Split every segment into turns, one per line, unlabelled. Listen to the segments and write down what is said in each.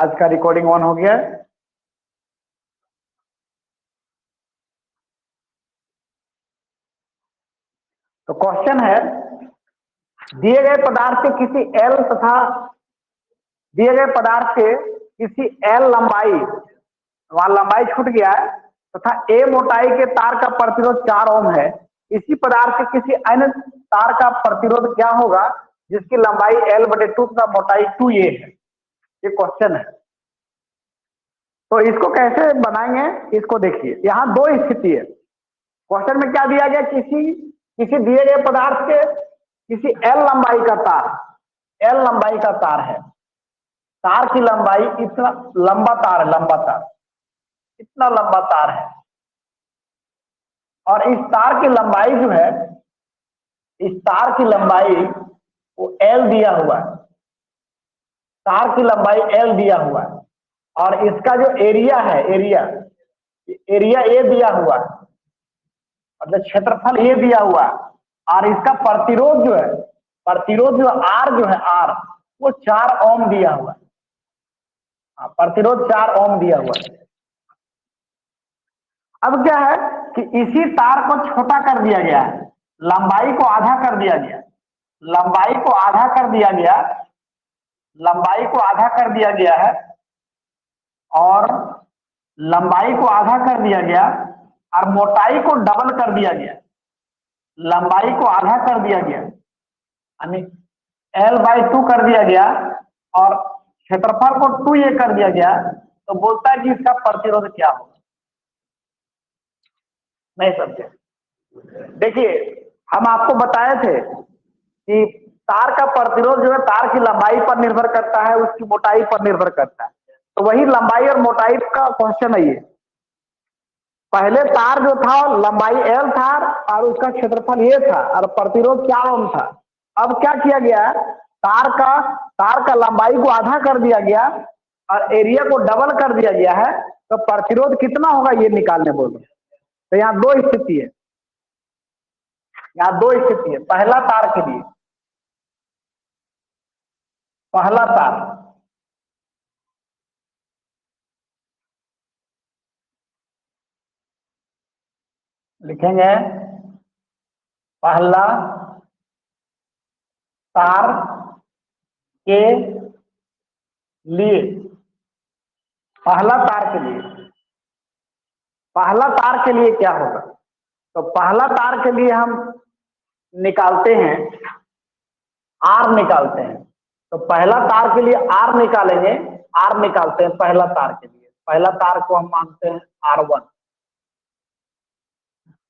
आज का recording on हो गया है। तो क्वेश्चन है, दिए गए पदार्थ के किसी एल तथा दिए गए पदार्थ के किसी एल लंबाई, वहां लंबाई छूट गया है, तथा ए मोटाई के तार का प्रतिरोध 4 ओम है। इसी पदार्थ के किसी अन्य तार का प्रतिरोध क्या होगा जिसकी लंबाई L/2 तथा मोटाई 2a है। ये क्वेश्चन है। तो इसको कैसे बनाएंगे, इसको देखिए। यहाँ दो स्थिति है। क्वेश्चन में क्या दिया गया, किसी दिए गए पदार्थ के किसी L लंबाई का तार, L लंबाई का तार है, तार की लंबाई इतना लंबा तार है, लंबा तार, इतना लंबा तार है, और इस तार की लंबाई जो है, इस तार की लंबाई वो L दिया हुआ है, तार की लंबाई L दिया हुआ है, और इसका जो एरिया है, एरिया A दिया हुआ है, मतलब क्षेत्रफल A दिया हुआ है, और इसका प्रतिरोध जो है, प्रतिरोध जो R जो है, R वो 4 ओम दिया हुआ है। प्रतिरोध 4 ओम दिया हुआ है। अब क्या है कि इसी तार को छोटा कर दिया गया है, लंबाई को आधा कर दिया गया, लंबाई को आधा कर दिया गया, लंबाई को आधा कर दिया गया है, और लंबाई को आधा कर दिया गया, और मोटाई को डबल कर दिया गया, लंबाई को आधा कर दिया गया, यानी L/2 कर दिया गया, और क्षेत्रफल को 2a कर दिया गया। तो बोलता है कि इसका प्रतिरोध क्या होगा। नहीं समझे? देखिए, हम आपको बताए थे कि तार का प्रतिरोध जो है तार की लंबाई पर निर्भर करता है, उसकी मोटाई पर निर्भर करता है। तो वही लंबाई और मोटाई का क्वेश्चन है ये। पहले तार जो था लंबाई L था और उसका क्षेत्रफल ये था, और प्रतिरोध 4 ओम था। अब क्या किया गया, तार का लंबाई को आधा कर दिया गया और एरिया को डबल कर दिया गया है। तो प्रतिरोध कितना होगा ये निकालने बोलो। तो यहाँ दो स्थिति है, यहाँ दो स्थिति है। पहला तार के लिए, पहला तार, लिखेंगे पहला तार के लिए, पहला तार के लिए, पहला तार के लिए क्या होगा। तो पहला तार के लिए हम निकालते हैं, R निकालते हैं। तो पहला तार के लिए R निकालेंगे, R निकालते हैं पहला तार के लिए। पहला तार को हम मानते हैं R1,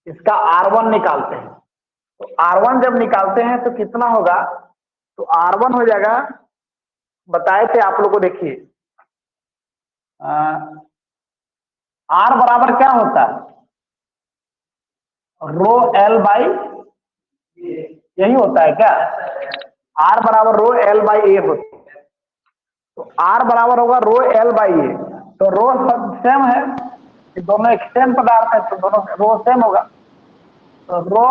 इसका R1 निकालते हैं। तो R1 जब निकालते हैं तो कितना होगा, तो R1 हो जाएगा, बताए थे आप लोगों को। देखिए R बराबर क्या होता है, रो L/A, यही होता है क्या। R बराबर रो L/A होता है। तो R बराबर होगा रो L/A। तो रो सेम है, दोनों एक सेम पदार्थ है, तो दोनों रो सेम होगा। तो रो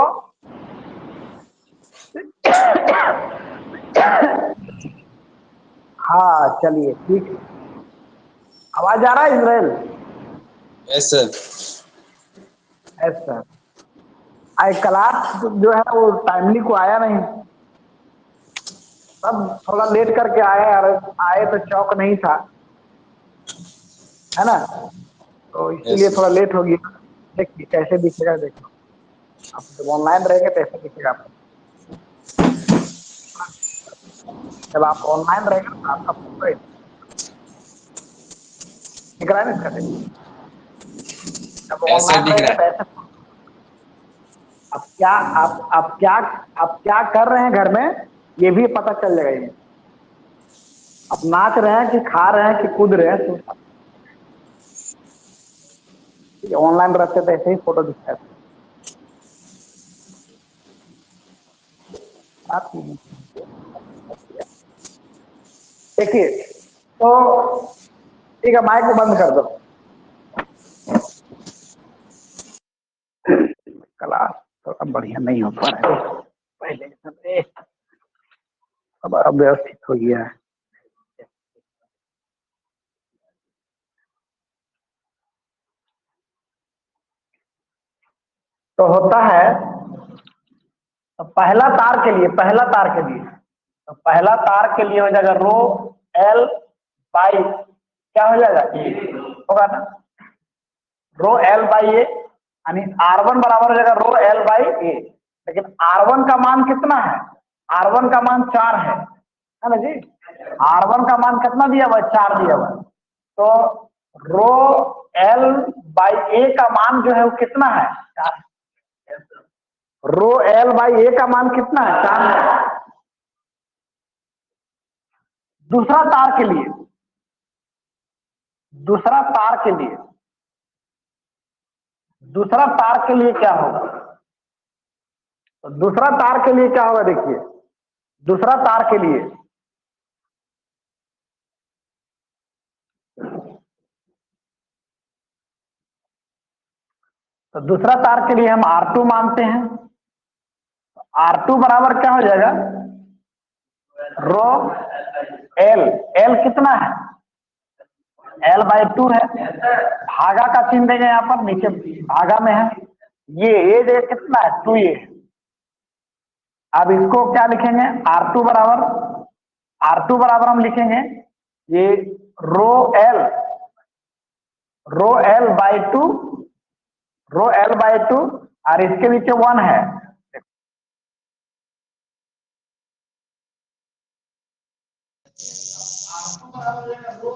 हाँ चलिए ठीक है। आवाज आ रहा है Israel?
Yes sir.
Yes sir. आज क्लास जो है वो टाइमली को आया नहीं, सब थोड़ा लेट करके आए, और आए तो चौक नहीं था, है ना। तो इसीलिए थोड़ा लेट हो गया। देखिए कैसे दिखेगा, देखो आप जब ऑनलाइन रहेंगे तो ऐसे दिखेगा आपको। जब आप ऑनलाइन रहेंगे तो आपका फोटो दिख रहा है ना, इसका देखिए। जब ऑनलाइन रहेंगे तो ऐसे। आप क्या कर रहे हैं घर में, ये भी पता चल जाएगा। ये आप नाच रहे हैं कि खा रहे हैं कि कूद रहे हैं, तो ऑनलाइन रहते तो ऐसे ही फोटो दिखता है। देखिए तो ठीक है, माइक को बंद कर दो। क्लास थोड़ा बढ़िया नहीं हो पा रहा है पहले से, अब व्यवस्थित हो गया है। तो होता है, तो पहला तार के लिए तो पहला तार के लिए हो जाएगा रो एल बाई क्या हो जाएगा ए होगा ना, रो एल बाई ए, यानी R1 बराबर हो जाएगा रो एल बाई ए। लेकिन R1 का मान कितना है, R1 का मान 4 है ना जी, R1 का मान कितना दिया हुआ है, 4 दिया हुआ है। तो रो एल बाई ए का मान जो है वो कितना है, 4। रो एल बाई ए का मान कितना है, 4 है। दूसरा तार के लिए, दूसरा तार के लिए, दूसरा तार के लिए क्या होगा, तो दूसरा तार के लिए क्या होगा, देखिए दूसरा तार के लिए तो दूसरा तार के लिए हम R2 मानते हैं। R2 बराबर क्या हो जाएगा, रो एल, एल कितना है, एल बाई 2 है, भागा का चिन्ह देंगे यहाँ पर, नीचे भागा में है, ये जगह कितना है 2a। अब इसको क्या लिखेंगे, R2 बराबर, R2 बराबर हम लिखेंगे ये rho L by 2, rho L by 2, और इसके नीचे 1 है। R2 बराबर हो जाएगा रो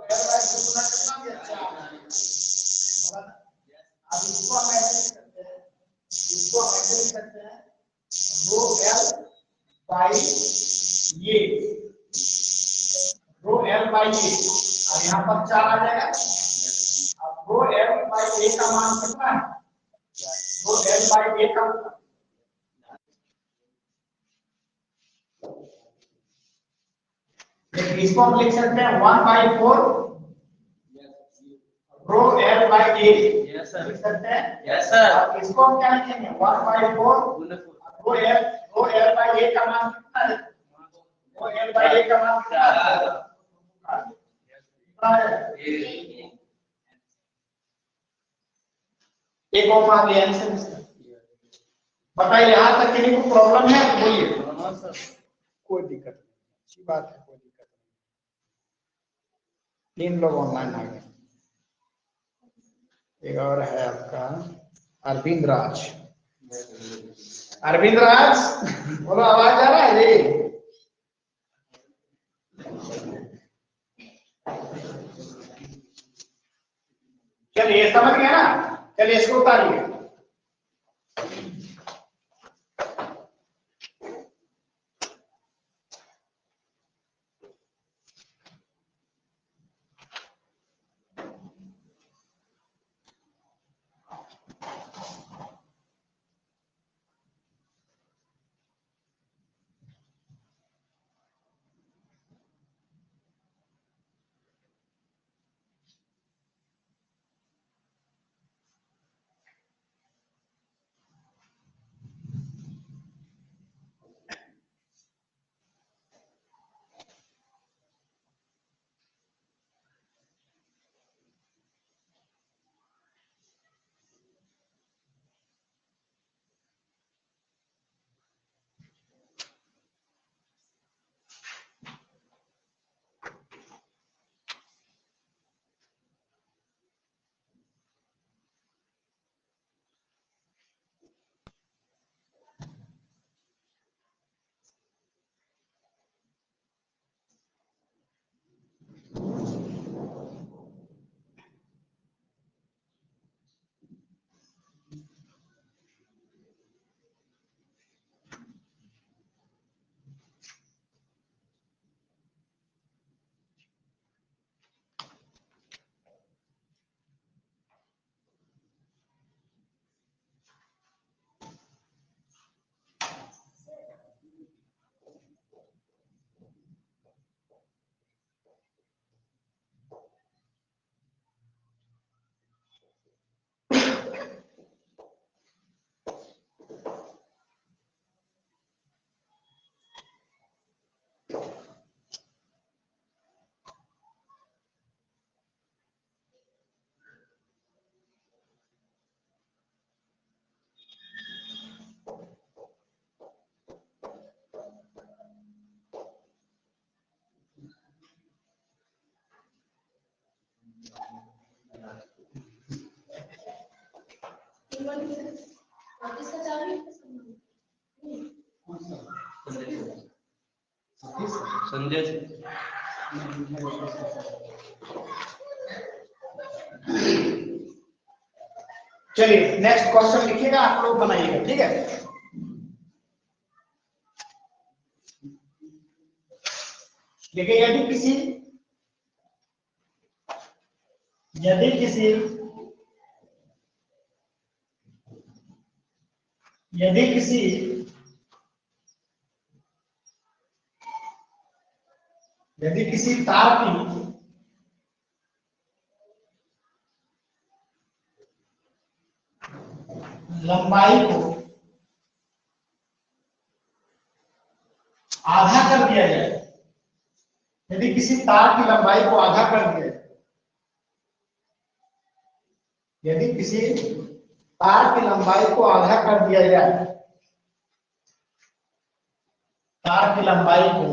एल बाई 2 गुना कितना दिया, 4। अब इसको हम ऐसे लिख सकते हैं, इसको हम ऐसे लिख सकते हैं रो एल बाई ये, रो एल बाई ए, और यहाँ पर 4 आ जाएगा। अब रो एल बाई ए का मान कितना है, रो एल बाई ए का इसको हम लिख सकते हैं 1/4 रो एल बाई ए, लिख सकते हैं, यस सर। अब इसको हम क्या लिखेंगे 1/4 रो एल बाई ए का मान कितना है, रो एल बाई ए का मान कितना है, एक और मान लिया आंसर। बताइए यहाँ तक किसी को प्रॉब्लम है तो बोलिए। कोई दिक्कत नहीं, अच्छी बात है, कोई दिक्कत नहीं। 3 लोग ऑनलाइन आ गए, एक और है आपका अरविंद राज। अरविंद राज बोलो, आवाज आ रहा है जी, चलिए समझ गया ना, चलिए इसको उतारिए।
संजय
चलिए नेक्स्ट क्वेश्चन लिखिएगा, आप लोग बनाइएगा, ठीक है। देखिए यदि किसी यदि किसी तार की लंबाई को आधा कर दिया जाए, यदि किसी तार की लंबाई को आधा कर दिया जाए, यदि किसी तार की लंबाई को आधा कर दिया जाए, तार की लंबाई को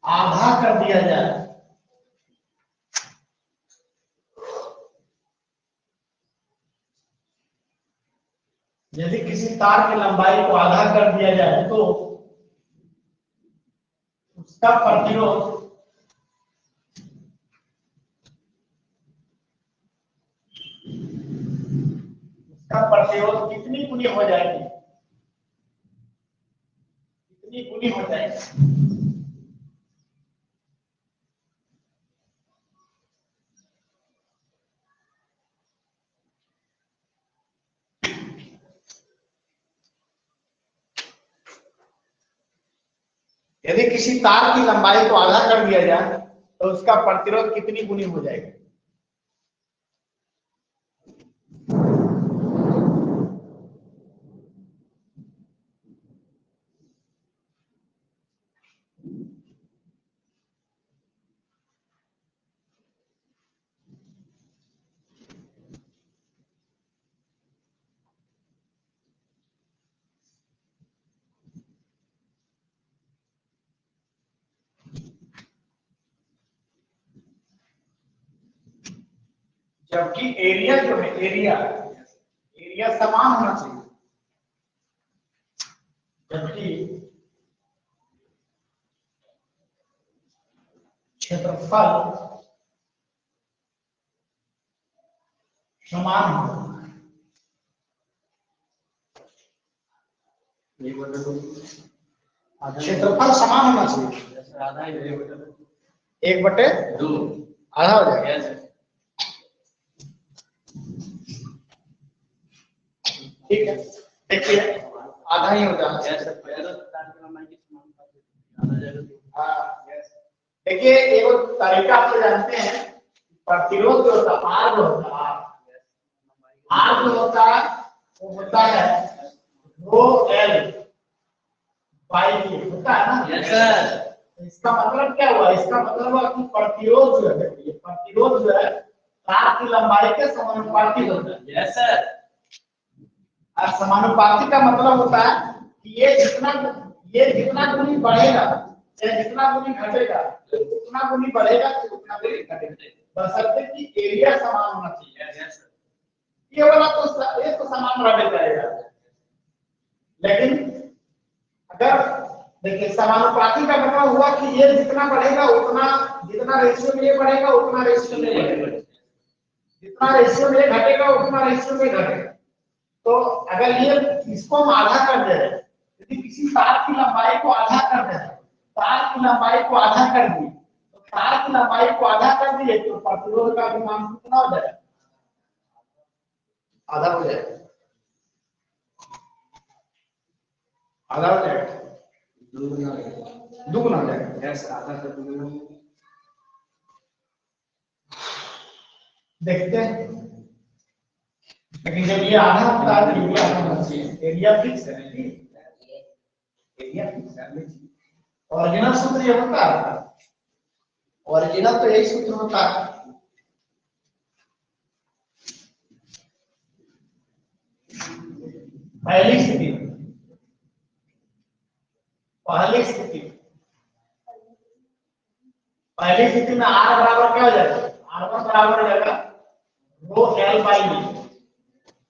आधा कर दिया जाए, यदि किसी तार की लंबाई को आधा कर दिया जाए तो उसका प्रतिरोध कितनी गुनी हो जाएगी, कितनी गुनी हो जाएगी। यदि किसी तार की लंबाई को आधा कर दिया जाए तो उसका प्रतिरोध कितनी गुनी हो जाएगा। जबकि एरिया जो है, एरिया समान होना चाहिए, जबकि क्षेत्रफल समान हो। क्षेत्रफल समान होना चाहिए, 1/2 आधा हो जाएगा। ठीक है, देखिए आधा ही हो जाएगा। देखिए एक तरीका आप जानते हैं, प्रतिरोध जो होता है आर जो होता है, आर जो होता है वो होता है रो एल बाई के, होता है ना। Yes sir. इसका मतलब क्या हुआ, इसका मतलब हुआ कि प्रतिरोध जो है, प्रतिरोध जो है तार की लंबाई के समानुपाती होता है। Yes sir. और समानुपाती का मतलब होता है कि ये जितना गुनी बढ़ेगा या जितना गुनी घटेगा, उतना गुनी बढ़ेगा तो उतना गुनी घटेगा, बशर्ते कि एरिया समान होना चाहिए। ये वाला तो ये तो समान रह जाएगा, लेकिन अगर देखिए समानुपाती का मतलब हुआ कि ये जितना बढ़ेगा उतना, जितना रेशियो में ये बढ़ेगा उतना रेशियो में बढ़ेगा, जितना रेशियो में घटेगा उतना रेशियो में घटेगा। तो अगर ये इसको हम आधा कर दे रहे हैं, यदि किसी तार की लंबाई को आधा कर दे रहे हैं, तार की लंबाई को आधा कर दिए, तो तार की लंबाई को आधा कर दिए तो प्रतिरोध का मान कितना हो जाएगा, आधा हो जाएगा, आधा हो जाएगा, दुगुना हो जाएगा। यस, आधा से दुगुना। देखते हैं, लेकिन जब ये आधा होता है तो एरिया होना चाहिए, एरिया फिक्स है, एरिया फिक्स है। ओरिजिनल सूत्र ये होता है, ओरिजिनल तो यही सूत्र होता है। पहली स्थिति में R बराबर क्या हो जाएगा, R1 बराबर हो जाएगा रो L बाई V।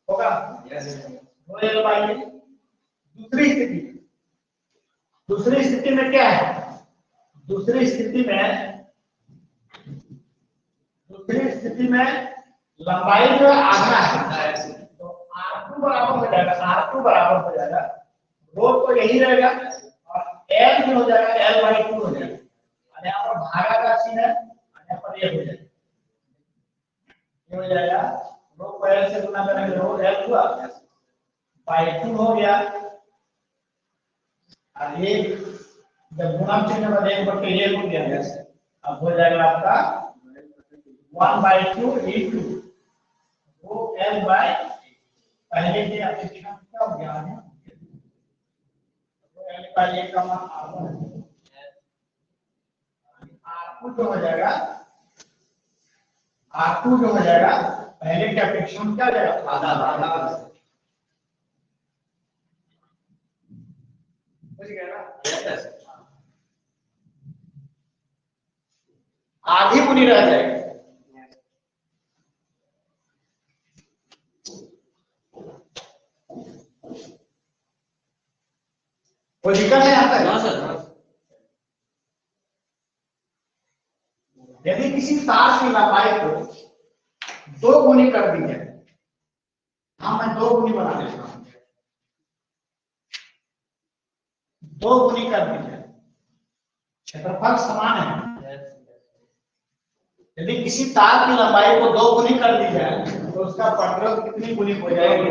होगा। रो एल बाई ए। दूसरी स्थिति में क्या है? दूसरी स्थिति में लंबाई जो है आधा है, तो R2 बराबर हो जाएगा, R2 बराबर हो जाएगा रो तो यही रहेगा और L जो हो जाएगा L बाई 2 हो जाएगा। और यहाँ पर भागा का चिन्ह है, यहाँ पर ये हो जाएगा, ये हो जाएगा रो को L से गुना करेंगे, रो L हुआ बाई 2 हो गया। और ये जब गुणा चिन्ह में एक बटे ये हो गया, अब हो जाएगा आपका 1/2 into रो L बाई, पहले के अपेक्षा क्या हो गया है, रो L बाई ए का मान R1 है, R2 जो हो जाएगा, R2 जो हो जाएगा पहले के अपेक्षा में क्या जाएगा, आधा। समझ गए ना? आधी बुनी रह जाएगी। कोई दिक्कत नहीं आता है? सर, यदि किसी तार की लंबाई को 2 गुनी कर दी जाए, हाँ मैं 2 गुनी बना देता हूं, 2 गुनी कर दी जाए, क्षेत्रफल समान है। यदि किसी तार की लंबाई को 2 गुनी कर दी जाए तो उसका प्रतिरोध कितनी गुनी हो जाएगी?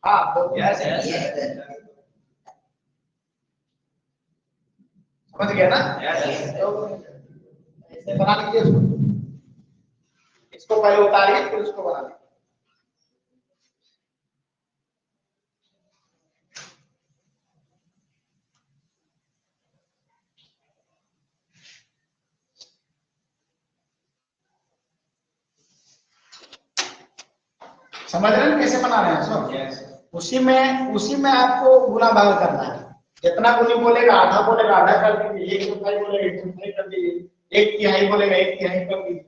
हाँ, तो समझ गया ना? ऐसे बना लीजिए इसको पहले उतारिए फिर उसको बना लीजिए। समझ रहे हैं कैसे बना रहे हैं सब? उसी में आपको गुना भाग करना है। जितना गुनी बोलेगा आधा कर दीजिए, 1/4 बोलेगा 1/4 कर दीजिए, 1/3 बोलेगा 1/3 कर दीजिए।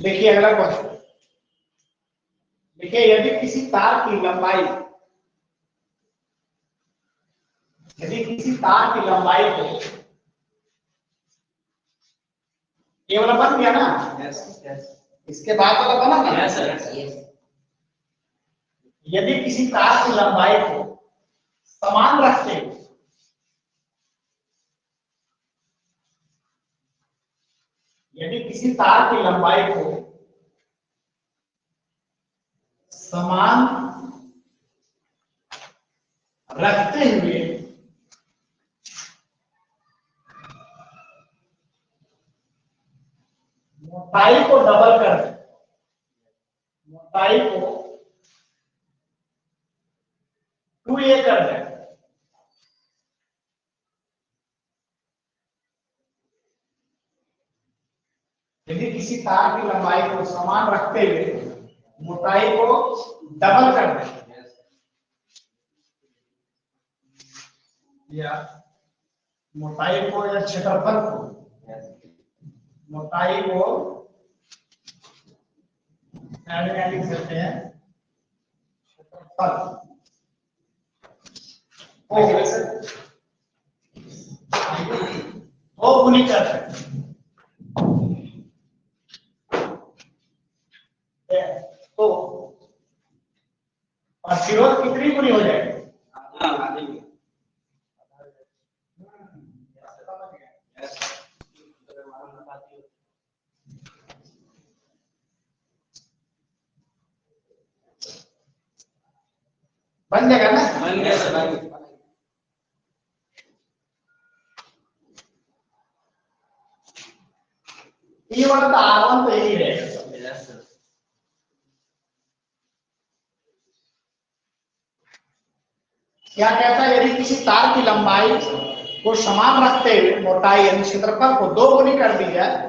देखिए अगला क्वेश्चन, देखिए यदि किसी तार की लंबाई को ये वाला बन गया ना? इसके बाद वाला बना ना? यदि किसी तार की लंबाई को समान रखते हुए समान रखते हुए मोटाई को डबल कर दे, मोटाई को 2a कर दे, यदि किसी तार की लंबाई को समान रखते हुए मोटाई को डबल कर दे या मोटाई को या क्षेत्रफल को, मोटाई को लिख सकते हैं क्षेत्रफल को गुनी कर सकते तो प्रतिरोध कितनी गुनी हो जाएगी? बन जाएगा ना?
बन गया सर, बन गया।
ये वाला तो R1 तो यही है।
Yes sir.
क्या कहता है, यदि किसी तार की लंबाई को समान रखते हुए मोटाई यानी क्षेत्रफल को 2 गुनी कर दी जाए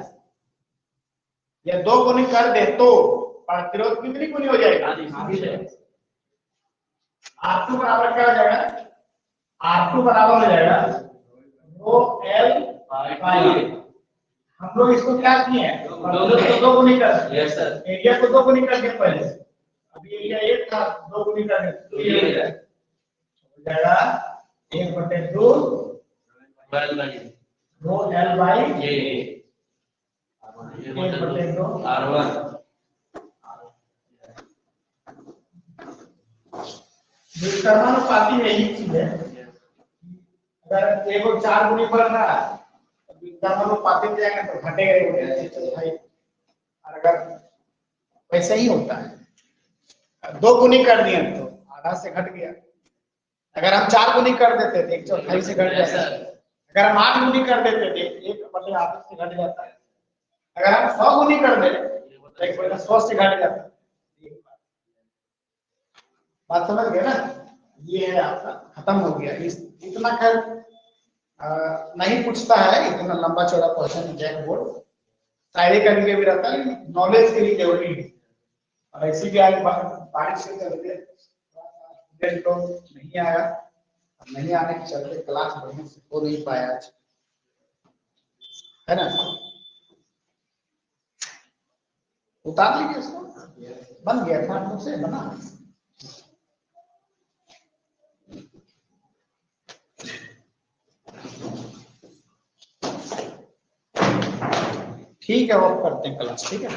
या 2 गुनी कर दे तो प्रतिरोध कितनी गुनी हो जाएगा? R2 बराबर क्या हो जाएगा? R2 बराबर हो जाएगा रो एल बाई, हम लोग इसको क्या किए हैं? दो गुनी कर।
Yes sir.
एरिया को 2 गुनी कर दिया पहले, अभी एरिया 1 था, 2 गुनी कर दिया तो ये हो जाएगा 1/2 रो एल बाई
ये
1/2
R1।
व्युत्क्रमानुपाती यही चीज है। अगर एक और 4 गुनी बढ़ रहा है तो व्युत्क्रमानुपाती में जाएगा तो घटेगा ही, और अगर वैसे ही होता है 2 गुनी कर दिए तो आधा से घट गया। अगर हम 4 गुनी कर देते थे 1/4 से घट जाता है। अगर हम 8 गुनी कर देते थे 1/8 से घट जाता है। अगर हम 100 गुनी कर दे तो 1/100 से घट जाता है। बात समझ गए ना? ये है आपका, खत्म हो गया। इतना खैर नहीं पूछता है, इतना लंबा चौड़ा क्वेश्चन जैक बोर्ड शायरी का लिए भी रहता है, नॉलेज के लिए जरूरी है। और ऐसी भी आज बारिश के चलते स्टूडेंट तो नहीं आया, नहीं आने के चलते क्लास बढ़िया से हो नहीं पाया आज, है ना? उतार लीजिए इसको, बन गया था मुझसे बना। ठीक है, वो करते हैं क्लास, ठीक है।